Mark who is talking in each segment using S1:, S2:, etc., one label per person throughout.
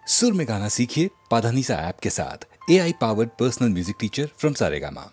S1: सुर में गाना सीखिए पाधानीसा ऐप के साथ। AI powered personal music teacher from Saregama.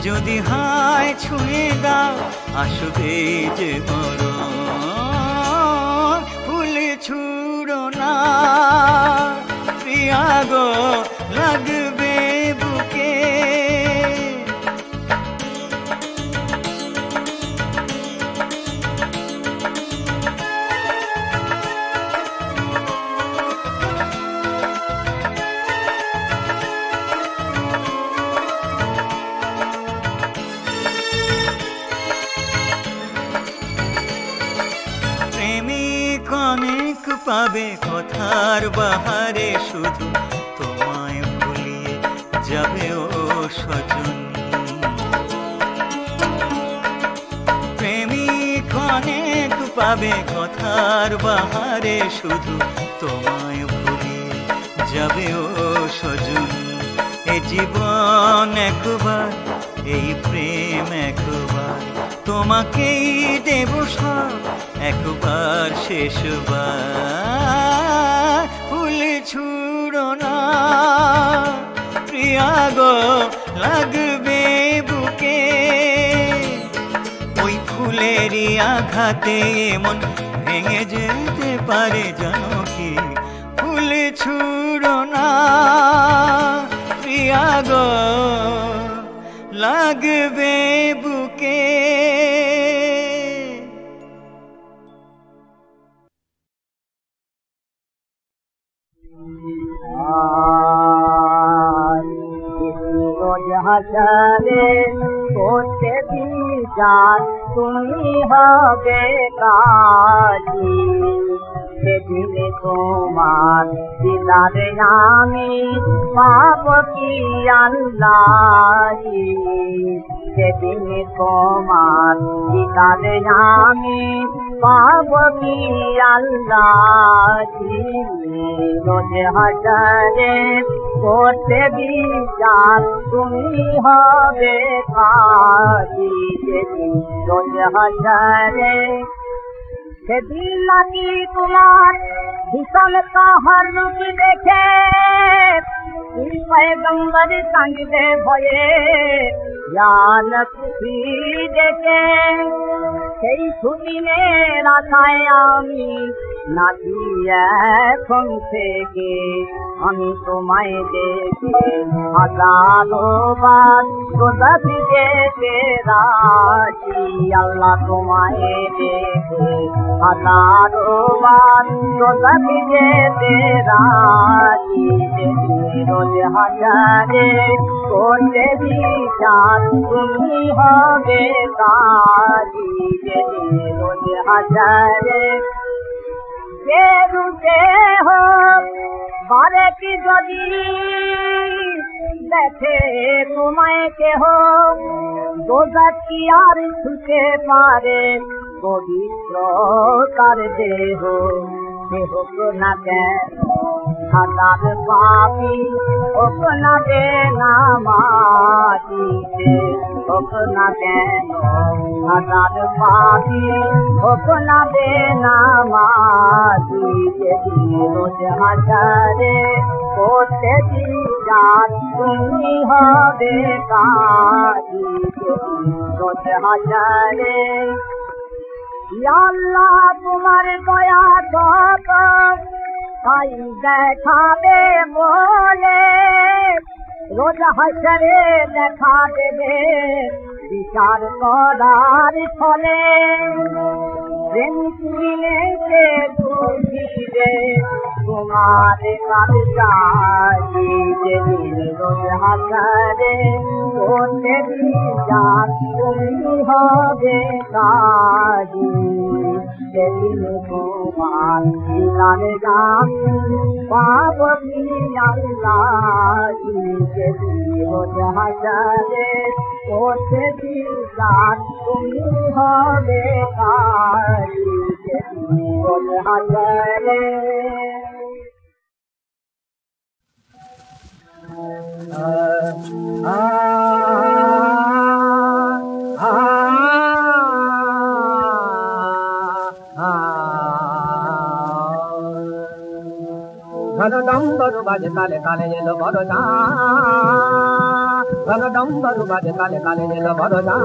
S2: যদি হায় ছুঁয়ে দাও আসবে যে মরণ ফুল ছুঁড়ো না পাবে কথার বাহারে শুধু তোমায় ভুলিয়ে যাবে ও সজনী প্রেমিক অনেক পাবে কথার বাহারে শুধু তোমায় ভুলিয়ে যাবে ও সজনী এ জীবন একবার এই প্রেম একবার তোমাকেই দেব সব একবার শেষবার ফুল ছুড়ো না প্রিয়া গো লাগবে বুকে ওই ফুলেরই আঘাতে মন ভেঙে যেতে পারে জানো কি ফুল ছুড়ো না প্রিয়া গো লাগবে বুকে
S3: হাজারে করতে বিচার তুমি হবে কাজী সেদিনে তোমার দিদারে আমি পাব কি আল্লাহি সেদিনে তোমার দিদারে আমি পাব কি আল্লাহি রোজ হাজারে করতে বিচার তুমি হবে কাজী সেদিন রোজ হাজারে সেদিন নাকি তোমার ভীষণ কাহার রূপ দেখে পয়গম্বর কাঁদবে ভয়ে জান খুশি দেখে সেই সুদিনের আশায় আমি নাচি এখন থেকে আমি তোমায় দেখে হাজারো বার রোজাতে যেতে রাজি আল্লাহ তোমায় দেখে হাজারো বার রোজাতে যেতে রাজি রোজ হাজারে করতে বিচার তুমি হবে কাজী রোজ হাজারে রুতে হোক বারে কি যদি দেখে তোমায় কেহ রোজা কি আর ছুটে পারে পবিত্র তার দেহ হোক না কেন হাজার পাপি হোক না বে নামাজিতে হোক না কেন হাজার পাপি হোক না বে নামাজিতে রোজ হাজারে করতে বিচার তুমি হবে কাজী রোজ হাজারে আল্লাহ তোমার দয়া কত তাই দেখাবে বলে রোজ হাসরে দেখা দেবে বিচার করার ফলে প্রেমিক মিলেছে বুঝিবে তোমার কাজী যেদিন রোজ হাসরে করতে বিচার তুমি হবে কাজী সেদিন তোমার দিদার আমি পাব কি আল্লাহি সেদিন রোজ হাসরে করতে বিচার তুমি হবে কাজী সেদিন রোজ হাসরে
S4: ঘনডম্বরু বাজে কালে কালে এলো বড় যা ঘনডম্বরু বাজে কালে কালে এলো বড় যা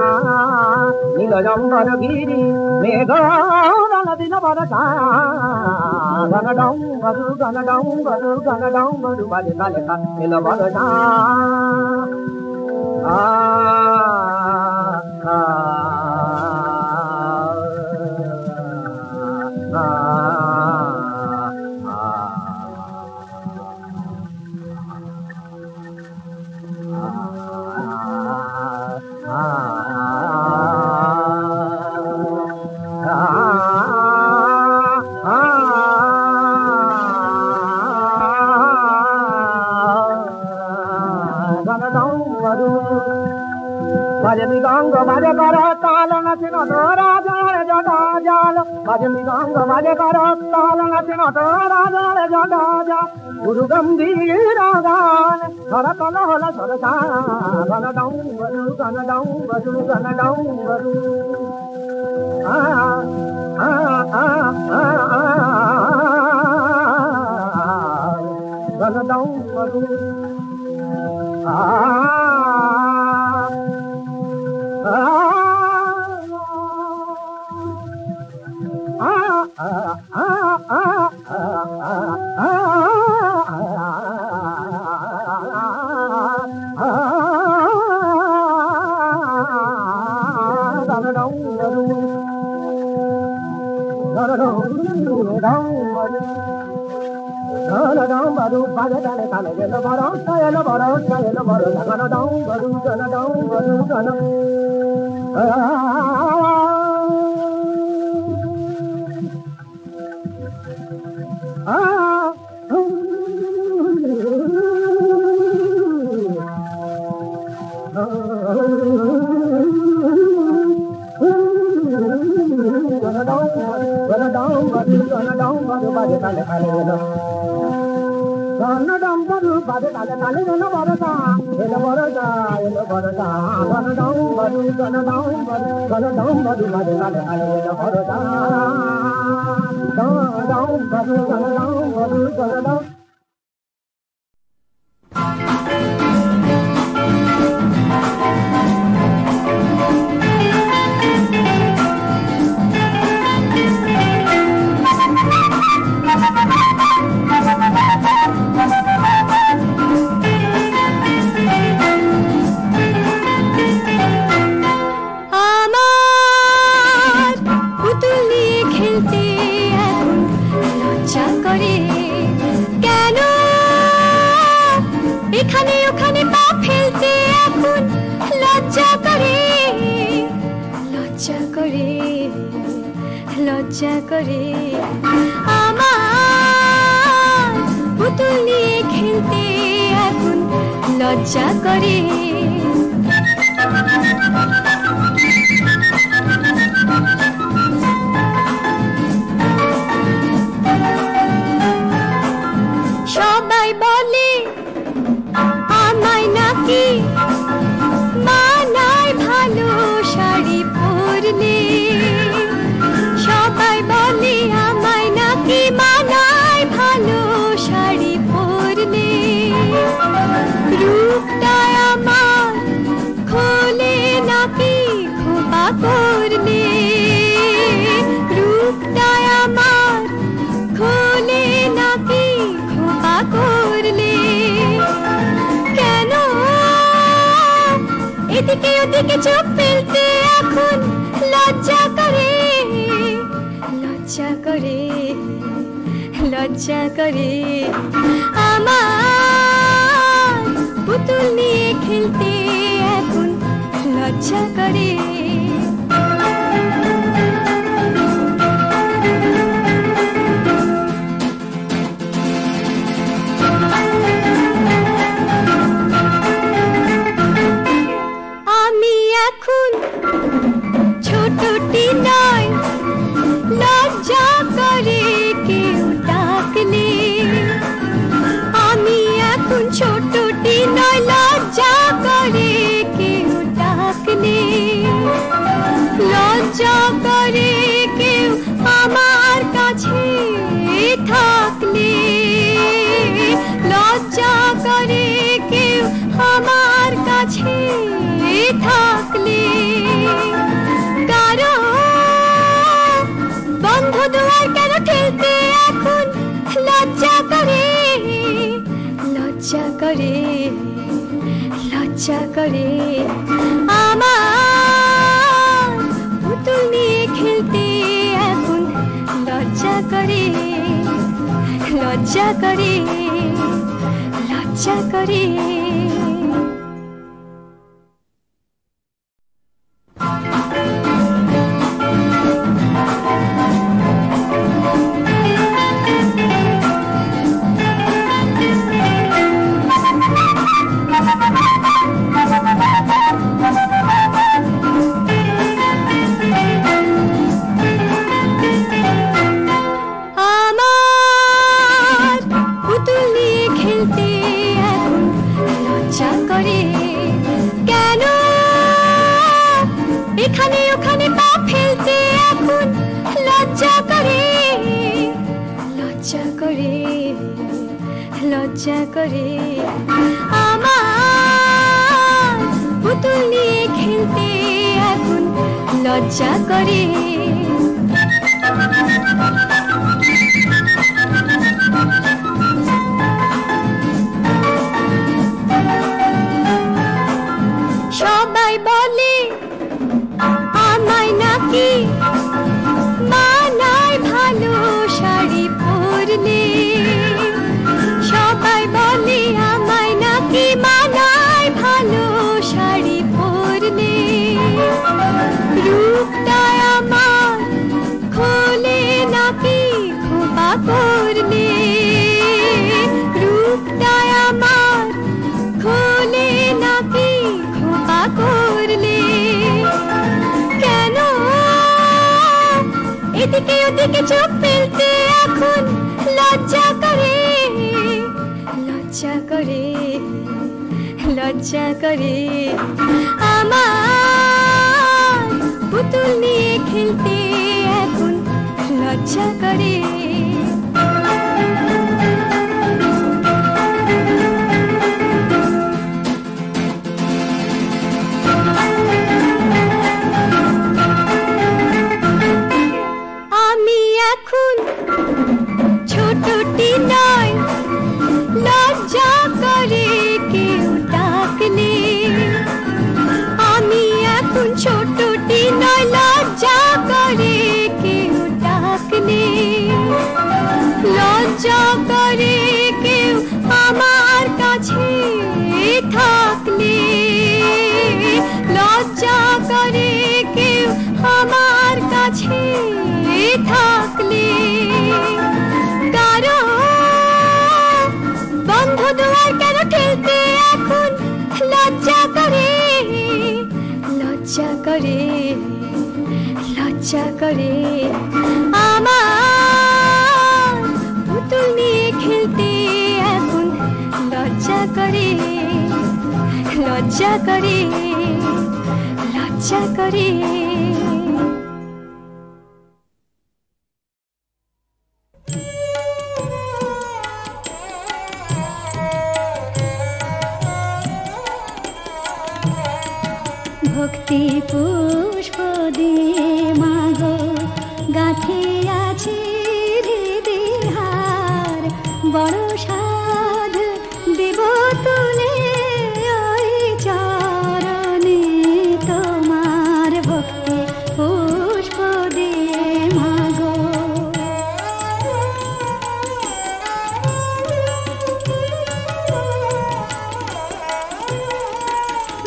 S4: নীল জম্বর গিরি মেঘ দিল বড় যা ঘনডম্বরু ঘনডম্বরু ঘনডম্বরু বাজে কালে কালে এলো বড় যা বাজে মৃদঙ্গ বাজে কর তাল নাচে নত রাজার জটা জাল বাজে মৃদঙ্গ বাজে কর তাল নাচে নত রাজার জটা জাল গুরু গম্ভীর গান ধর তল হল সরসা গন ডং বরু গন ডং বরু গন ডং বরু গন ডং বরু
S5: লজ্জা করে আমার পুতুল নিয়ে খেলতে এখন লজ্জা করে সবাই বলে আমায় নাকি মানায় ভালো শাড়ি পরলে সবাই বলে আমায় নাকি মানায় ভালো শাড়ি পরলে রূপটা আমার খোলে নাকি খোপা করলে রূপটা আমার খোলে নাকি খোপা করলে কেন এদিকে ওদিকে চোখ ফেলতে এখন লজ্জা করে লজ্জা করে লজ্জা করে আমার পুতুল নিয়ে খেলতে এখন লজ্জা করে আমি এখন ছোটটি নয় লজ্জা করে কেউ ডাকলে আমি এখন ছোটটি নয় লজ্জা করে কেউ ডাকলে লজ্জা করে কেউ আমার কাছে থাকলে লজ্জা করে কেউ আমার কাছে থাকলে কারণ বন্ধ দুয়ার কেন ঠেলতে এখন লজ্জা করে লজ্জা করে লজ্জা করে আমার পুতুল নিয়ে খেলতে এখন লজ্জা করে লজ্জা করে লজ্জা করে লজ্জা করে আমার পুতুল নিয়ে খেলতে এখন লজ্জা করে সবাই বলে আমায় নাকি মানায় ভালো শাড়ি পরলে সবাই বলে আমায় নাকি মানায় ভালো শাড়ি পরলে রূপটা আমার খোলে নাকি খোপা করলে রূপটা আমার খোলে নাকি খোপা করলে কেন এদিকে ওদিকে চোখ ফেলতে এখন লজ্জা করে লজ্জা করে লজ্জা করে আমার পুতুল নিয়ে খেলতে এখন লজ্জা করে আমি এখন ছোটটি নয় লজ্জা করে কেউ ডাকলে আমি এখন ছোটটি নয় লজ্জা করে কেউ ডাকলে লজ্জা করে কেউ আমার কাছে থাকলে লজ্জা করে কেউ আমার কাছে থাকলে কারো বন্ধ দুয়ার কেন ঠেলতে এখন লজ্জা করে লজ্জা করে লজ্জা করে আমার পুতুল নিয়ে খেলতে এখন লজ্জা করে লজ্জা করে লজ্জা করে
S6: ভক্তি পুষ্প দিয়ে মাগো গাঁথে আছে হৃদয়ের হার বড় সাধ দেব তুলে ওই চরণে তোমার ভক্তি পুষ্প দিয়ে মাগো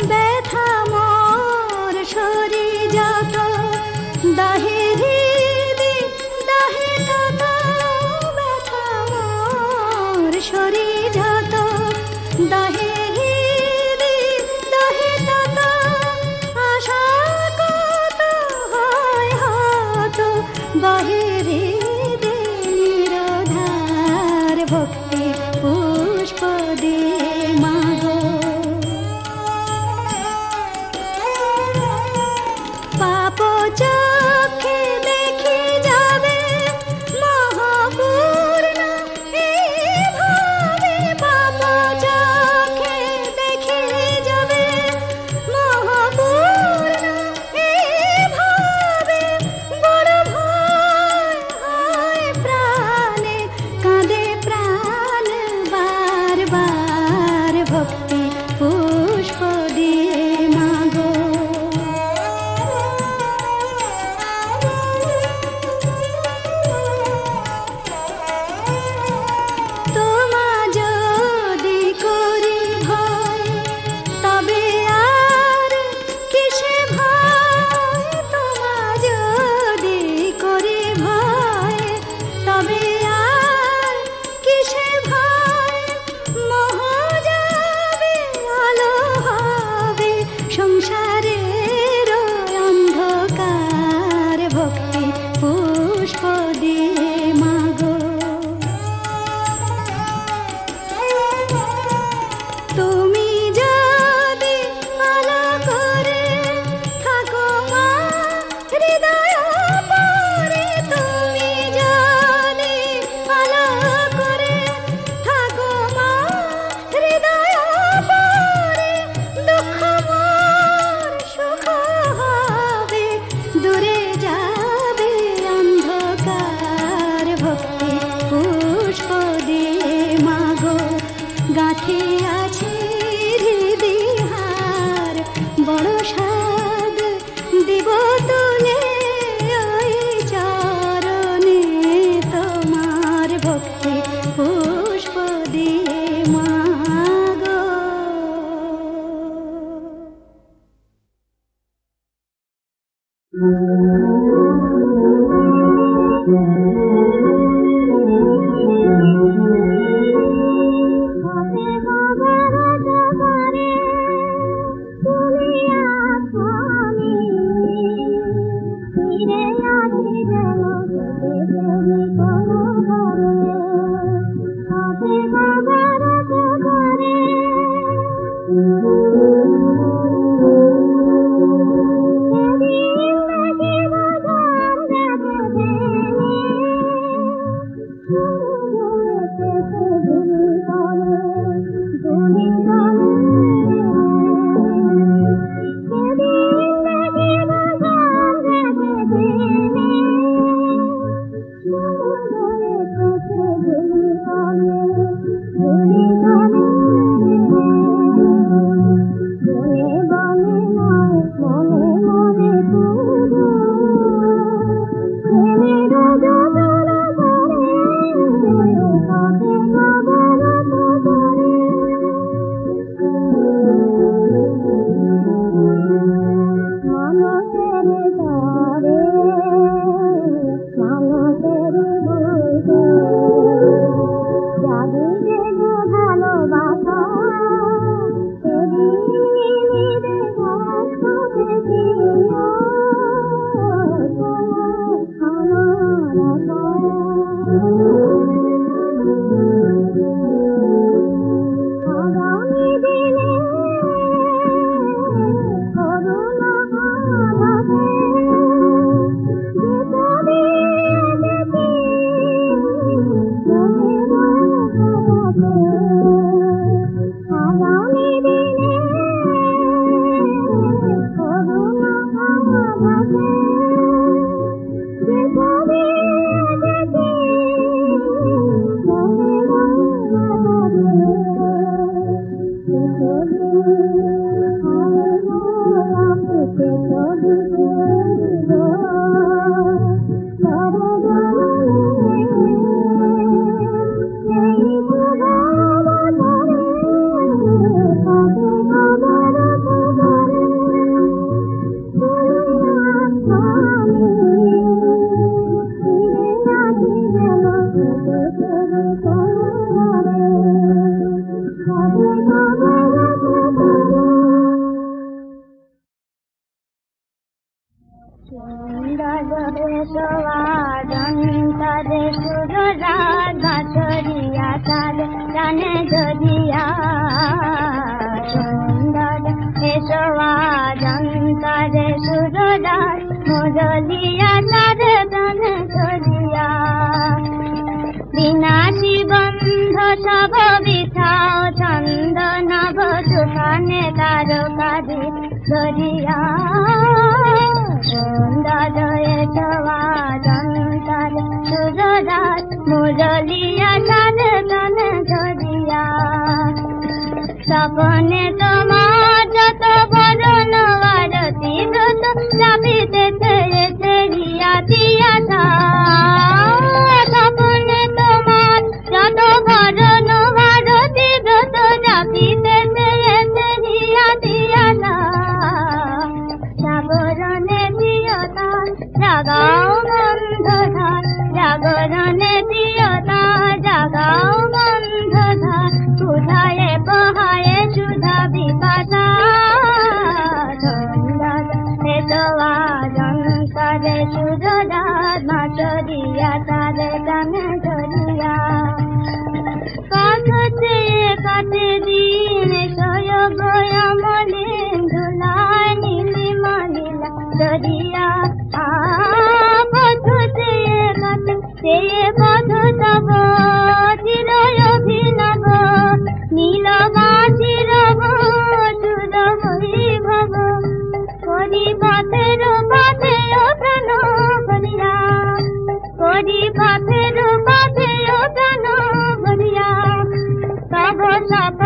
S6: ব্যথা শরী যত দাহে হৃদি দাহে তত ব্যথা মোর শরী যত দাহে হৃদি দাহে তত আশা কত হয় হত বাহে হৃদি নিরধার ভক্তি পুষ্প দিয়ে মাগো পাপ চোখে দেখি যাবে মহাপূর্ণ এই ভাবে গাঁথে আছে হৃদিহার বড় সাদ দিব তুলে ওই চরণে তোমার ভক্তি পুষ্প দিয়ে মাগো।
S5: सपने তোমার যত বরণ আরতি ব্রত চাপিতে দিয়া দিয়া সপনে তোমার যত বরণ আরতি ব্রত চাপিতে দিয়া দিয়া জাগরণে দিয়তা জাগাও বন্ধধার জাগরণে দিয়তা জাগাও বন্ধধার সুধায়ে পহায়ে সুধা বিপাশা হেতবা জন্তরে সুধদাত মাচরিয়া তারে টানে ধরিয়া কাছে কাছে দিন সয় গয়া মলিন ধুলায় নীলি মালিলা ধরিয়া পথে কাছে সে পথ তব চির অভিনব নীলবাসীর সুর বৈভব করি পথের পথে প্রাণ করিয়া করি পথের পথে প্রাণ করিয়া তব সব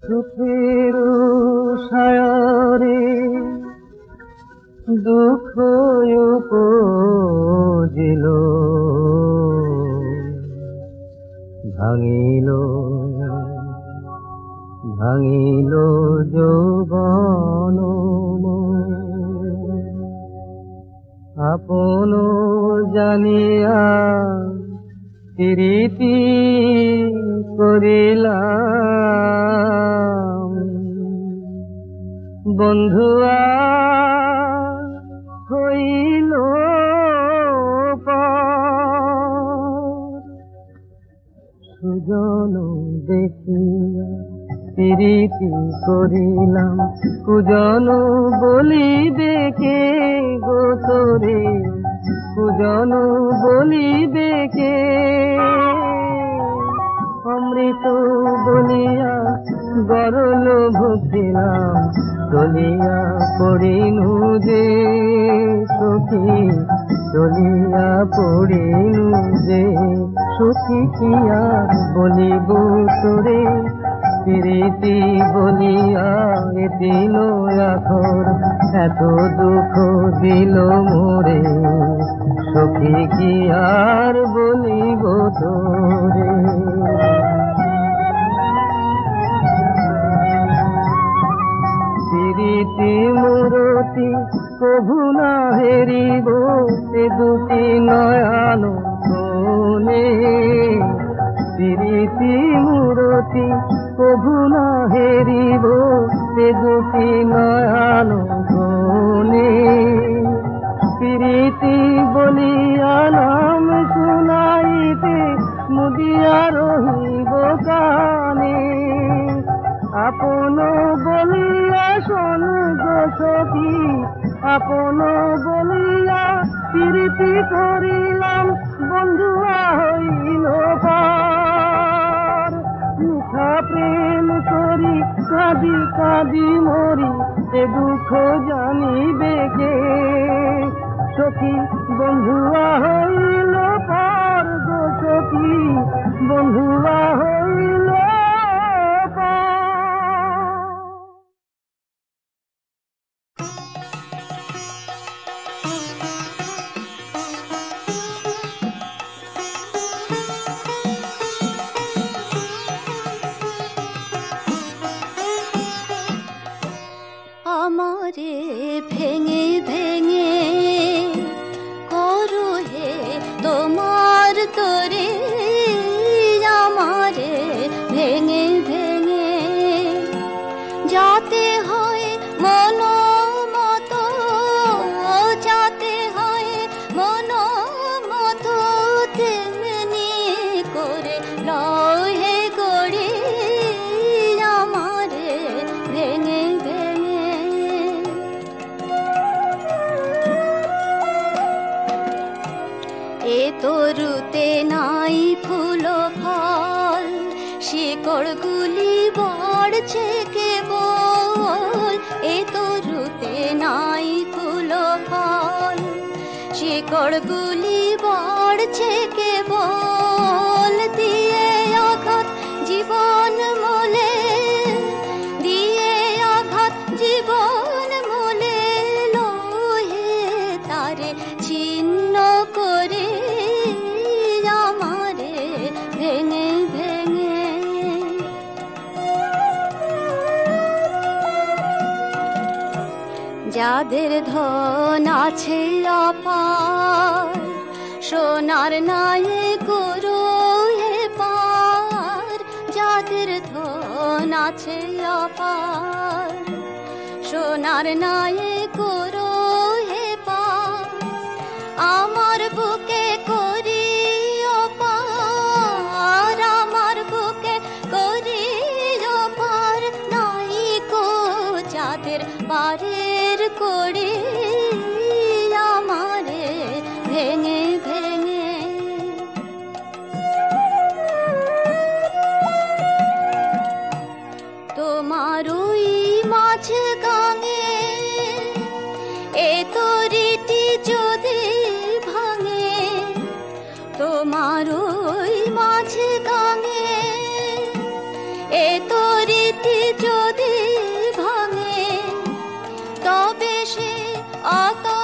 S4: সুখের সায়রে দুঃখ উপজিল ভাঙিল যৌবন আপন জানিয়া প্রীতি করিলাম বন্ধুয়া হইল সুজন দেখিয়া প্রীতি করিলাম কুজন বলিবে কে গো তোরে কুজন বলিবে কে অমৃত বলিয়া গরল ভুগিলাম চলিয়া পড়িনু যে সখী চলিয়া পড়িনু যে সখী কিয়া বলিব তোরে প্রীতি বলিয়া দিল আখর এত দুঃখ দিল মোরে সখী কি আর বলিব তোরে প্রীতি মূরতি কভু না হেরিব সে দুটি নয়ন কোনে প্রীতি মূরতি কভু না হেরিব সে দুটি নয়ন কোনে প্রীতি বলিয়া নাম শুনাইতে মুদিয়া রহিব কানে আপন বলিয়া শোন গো সখী আপন বলিয়া প্রীতি করিলাম বন্ধুয়া হইল পার মিঠা প্রেম করি কাঁদি কাঁদি মরি সে দুঃখ জানিবে কে সখী বন্ধুয়া হইল পার গো সখী বন্ধুয়া হইল
S6: আমারে ভেঙে ভেঙে করো হে তোমার তোরে আমারে ভেঙে ভেঙে যাতে হয় মন মতো যাতে হয় মন মতো তেমনি করে লহে গড়ে আমারে ভেঙে ভেঙে এ তরুতে নাই ফুল ফল শিকড়গুলি বাড়ছে কেবল এ তরুতে নাই ফুল ফল শিকড়গুলি বাড়ছে কেবল দিয়ে আঘাত জীবন মূলে দিয়ে আঘাত জীবন মূলে লোহে তারে ছিন্ন করে আমারে ভেঙে ভেঙে যাদের ধন আছে অপার সোনার নায়ে করো হে পার যাদের ধন আছে অপার সোনার নায়ে করো হে পার আমার বুকে করি অপার আমার বুকে করি অপার নাই কো যাদের পারের করে আকাশে